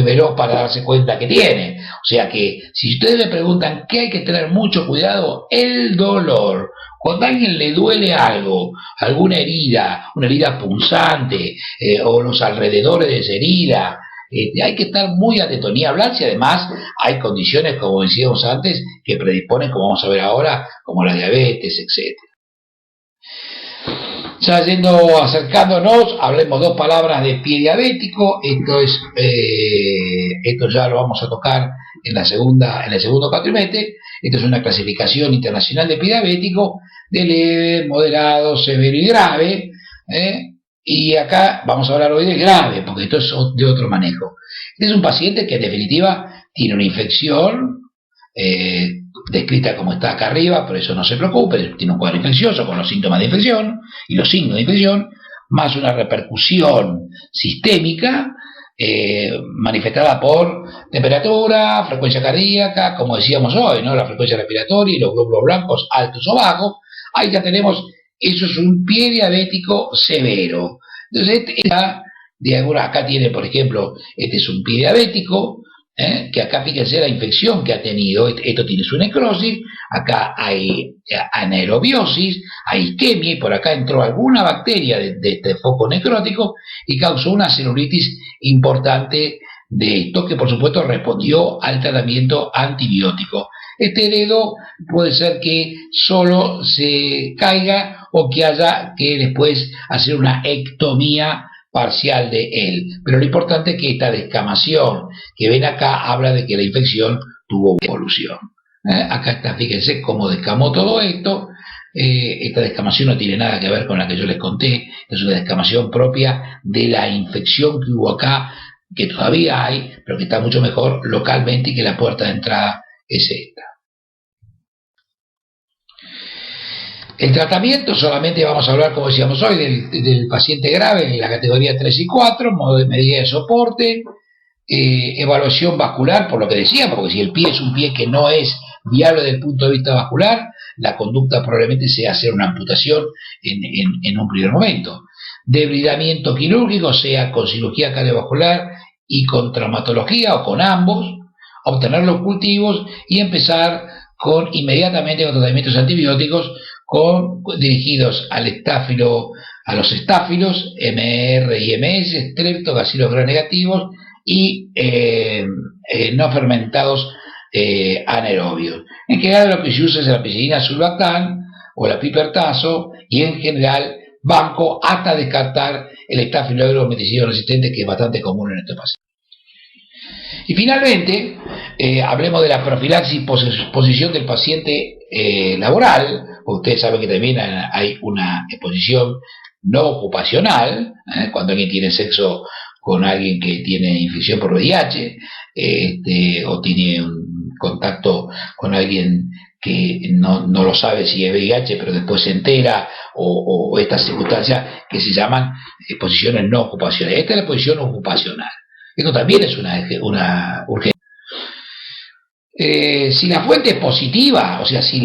veloz para darse cuenta que tiene. O sea que si ustedes me preguntan qué hay que tener mucho cuidado, el dolor. Cuando a alguien le duele algo, alguna herida, una herida punzante, o los alrededores de esa herida, hay que estar muy atento, ni hablar si además hay condiciones, como decíamos antes, que predisponen, como vamos a ver ahora, como la diabetes, etc. Ya acercándonos, hablemos 2 palabras de pie diabético. Esto ya lo vamos a tocar en el segundo cuatrimestre. Esto es una clasificación internacional de pie diabético, de leve, moderado, severo y grave. Y acá vamos a hablar hoy de grave, porque esto es de otro manejo. Este es un paciente que en definitiva tiene una infección, descrita como está acá arriba, por eso no se preocupe, tiene un cuadro infeccioso con los síntomas de infección y los signos de infección, más una repercusión sistémica, manifestada por temperatura, frecuencia cardíaca, como decíamos hoy, ¿no? La frecuencia respiratoria y los glóbulos blancos altos o bajos. Ahí ya tenemos, eso es un pie diabético severo. Entonces, acá tiene, por ejemplo, este es un pie diabético, que acá fíjense la infección que ha tenido, esto tiene su necrosis, acá hay anaerobiosis, hay isquemia, y por acá entró alguna bacteria de este foco necrótico y causó una celulitis importante de esto, que por supuesto respondió al tratamiento antibiótico. Este dedo puede ser que solo se caiga o que haya que después hacer una ectomía parcial de él, pero lo importante es que esta descamación que ven acá habla de que la infección tuvo evolución. Acá está, fíjense cómo descamó todo esto. Esta descamación no tiene nada que ver con la que yo les conté, es una descamación propia de la infección que hubo acá, que todavía hay, pero que está mucho mejor localmente, y que la puerta de entrada es esta. El tratamiento, solamente vamos a hablar, como decíamos hoy, del paciente grave en la categoría 3 y 4, modo de medida de soporte, evaluación vascular, por lo que decíamos, porque si el pie es un pie que no es viable desde el punto de vista vascular, la conducta probablemente sea hacer una amputación en un primer momento. Debridamiento quirúrgico, sea con cirugía cardiovascular y con traumatología o con ambos, obtener los cultivos y empezar inmediatamente con tratamientos antibióticos dirigidos a los estáfilos, MR y MS, estreptobacilos gram-negativos y no fermentados anaerobios. En general lo que se usa es la penicilina sulbactam o la pipertazo, y en general banco hasta descartar el estafilococcus meticillo resistente, que es bastante común en estos pacientes. Y finalmente, hablemos de la profilaxis exposición del paciente laboral, porque ustedes saben que también hay una exposición no ocupacional, cuando alguien tiene sexo con alguien que tiene infección por VIH, o tiene un contacto con alguien que no lo sabe si es VIH, pero después se entera, o estas circunstancias que se llaman exposiciones no ocupacionales. Esta es la exposición ocupacional. Esto también es una urgencia. Si la fuente es positiva, o sea, si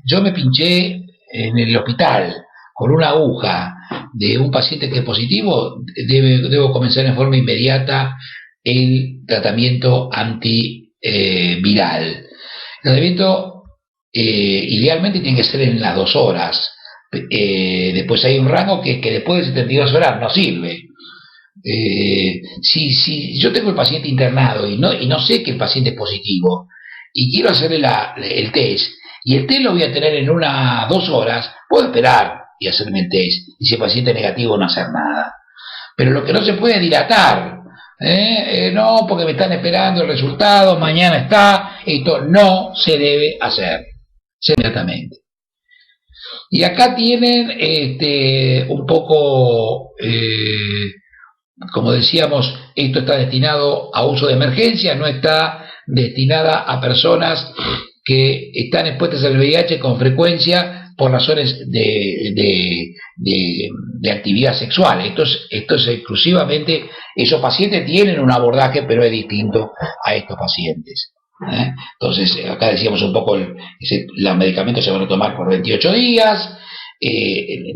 yo me pinché en el hospital con una aguja de un paciente que es positivo, debo comenzar en forma inmediata el tratamiento antiviral. El tratamiento idealmente tiene que ser en las 2 horas. Después hay un rango que después de 72 horas no sirve. Si yo tengo el paciente internado y no sé que el paciente es positivo y quiero hacerle el test, y el test lo voy a tener en 2 horas, puedo esperar y hacerme el test, y si el paciente es negativo no hacer nada. Pero lo que no se puede es dilatar, no, porque me están esperando el resultado, mañana está. Esto no se debe hacer inmediatamente. Y acá tienen un poco, como decíamos, esto está destinado a uso de emergencia, no está destinada a personas que están expuestas al VIH con frecuencia por razones de actividad sexual. Esto es exclusivamente, esos pacientes tienen un abordaje, pero es distinto a estos pacientes. Entonces, acá decíamos un poco, los medicamentos se van a tomar por 28 días,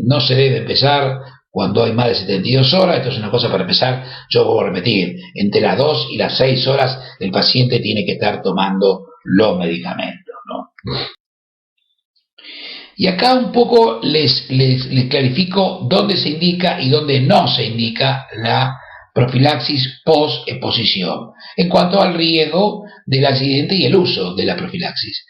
no se debe empezar cuando hay más de 72 horas. Esto es una cosa para empezar, yo voy a repetir, entre las 2 y las 6 horas el paciente tiene que estar tomando los medicamentos, ¿no? Y acá un poco les clarifico dónde se indica y dónde no se indica la profilaxis post-exposición, en cuanto al riesgo del accidente y el uso de la profilaxis.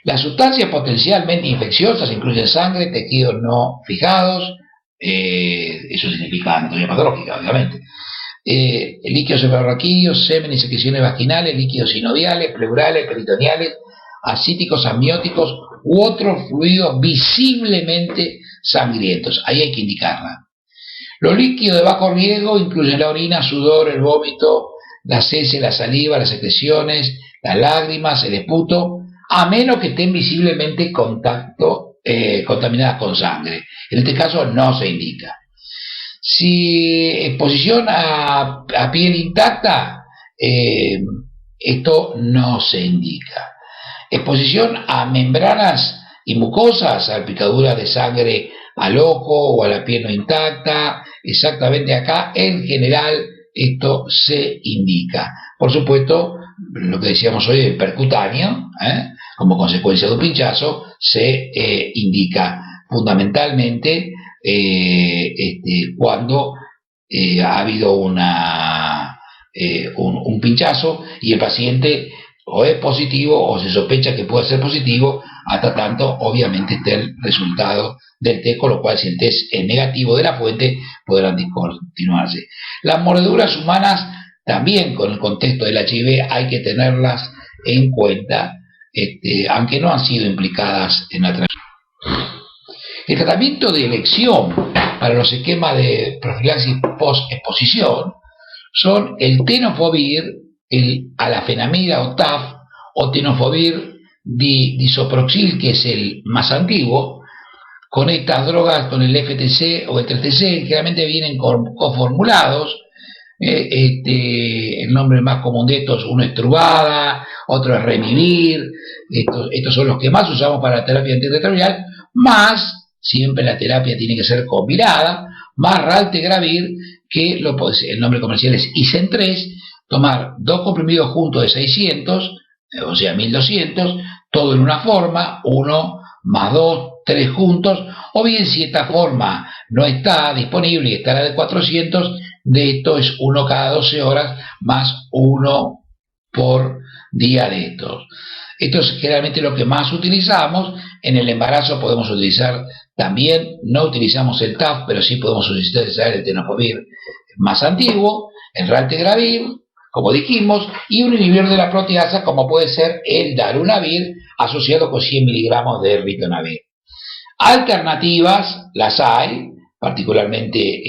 Las sustancias potencialmente infecciosas incluyen sangre, tejidos no fijados, eso significa anatomía patológica, obviamente, líquidos cefalorraquídeos, semen y secreciones vaginales, líquidos sinoviales, pleurales, peritoneales, ascíticos, amnióticos u otros fluidos visiblemente sangrientos. Ahí hay que indicarla. Los líquidos de bajo riesgo incluyen la orina, sudor, el vómito, las heces, la saliva, las secreciones, las lágrimas, el esputo, a menos que estén visiblemente contaminadas con sangre. En este caso no se indica. Si exposición a piel intacta, esto no se indica. Exposición a membranas y mucosas, salpicaduras de sangre al ojo o a la piel no intacta. Exactamente acá, en general, esto se indica. Por supuesto, lo que decíamos hoy, el percutáneo, como consecuencia de un pinchazo, se indica fundamentalmente cuando ha habido un pinchazo y el paciente o es positivo o se sospecha que puede ser positivo, hasta tanto obviamente esté el resultado del test, con lo cual si el test es negativo de la fuente podrán discontinuarse. Las mordeduras humanas también, con el contexto del HIV, hay que tenerlas en cuenta, aunque no han sido implicadas en la transmisión. El tratamiento de elección para los esquemas de profilaxis post-exposición son el tenofovir, el alafenamida o TAF, o tenofovir disoproxil, que es el más antiguo. Con estas drogas, con el FTC o el 3TC, generalmente vienen coformulados. El nombre más común de estos, uno es Truvada, otro es Remivir. Estos son los que más usamos para la terapia antirretroviral, más siempre la terapia tiene que ser combinada, más Raltegravir, que el nombre comercial es Isen 3, tomar 2 comprimidos juntos de 600, o sea 1200, todo en una forma, 1 más 2, 3 juntos, o bien si esta forma no está disponible y está la de 400, de esto es 1 cada 12 horas más 1 por día de estos. Esto es generalmente lo que más utilizamos. En el embarazo podemos utilizar también, no utilizamos el TAF, pero sí podemos utilizar el tenofovir más antiguo, el Raltegravir, como dijimos, y un inhibidor de la proteasa como puede ser el darunavir asociado con 100 miligramos de ritonavir. Alternativas las hay, particularmente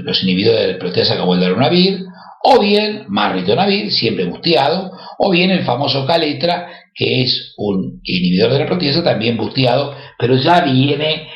los inhibidores de la proteasa como el darunavir, o bien más ritonavir, siempre busteado, o bien el famoso Caletra, que es un inhibidor de la proteasa también busteado, pero ya viene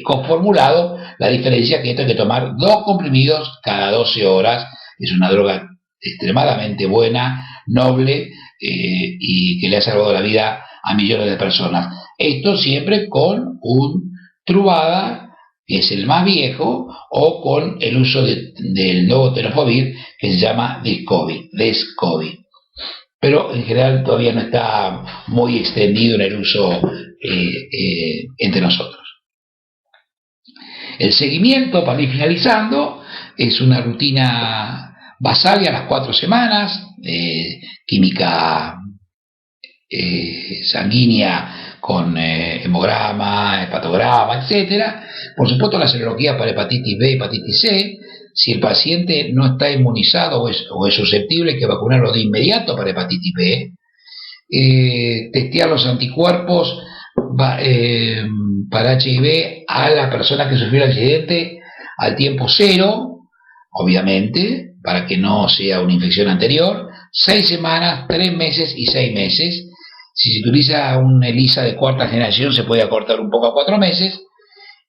conformulado. La diferencia es que esto hay que tomar 2 comprimidos cada 12 horas. Es una droga extremadamente buena, noble, y que le ha salvado la vida a millones de personas. Esto siempre con un Truvada, que es el más viejo, o con el uso del nuevo tenofovir, que se llama Descovy. Pero en general todavía no está muy extendido en el uso entre nosotros. El seguimiento, para ir finalizando, es una rutina basal a las 4 semanas, química sanguínea con hemograma, hepatograma, etc. Por supuesto, la serología para hepatitis B, hepatitis C. Si el paciente no está inmunizado o es susceptible, hay que vacunarlo de inmediato para hepatitis B. Testear los anticuerpos para HIV a la persona que sufrió el accidente al tiempo 0, obviamente, para que no sea una infección anterior, 6 semanas, 3 meses y 6 meses. Si se utiliza un ELISA de 4ª generación, se puede acortar un poco a 4 meses,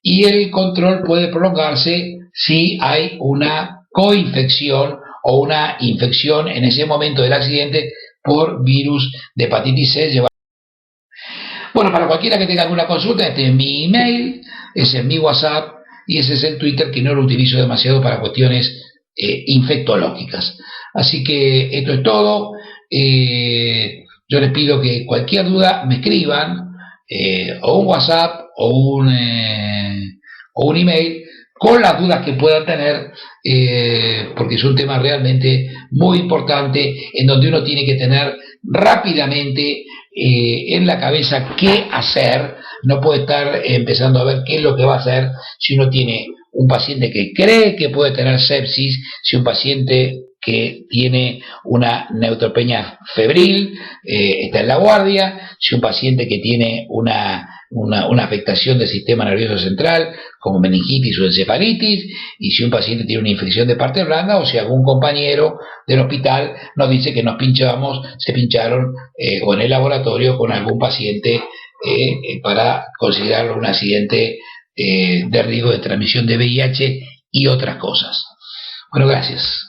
y el control puede prolongarse si hay una coinfección o una infección en ese momento del accidente por virus de hepatitis C. Bueno, para cualquiera que tenga alguna consulta, este es mi email, ese es mi WhatsApp y ese es el Twitter, que no lo utilizo demasiado para cuestiones infectológicas. Así que esto es todo. Yo les pido que cualquier duda me escriban, o un WhatsApp o un email, con las dudas que puedan tener, porque es un tema realmente muy importante, en donde uno tiene que tener rápidamente en la cabeza qué hacer. No puede estar empezando a ver qué es lo que va a hacer si uno tiene un paciente que cree que puede tener sepsis, si un paciente que tiene una neutropenia febril está en la guardia, si un paciente que tiene una afectación del sistema nervioso central, como meningitis o encefalitis, y si un paciente tiene una infección de parte blanda, o si algún compañero del hospital nos dice que se pincharon o en el laboratorio con algún paciente para considerarlo un accidente de riesgo de transmisión de VIH y otras cosas. Bueno, gracias.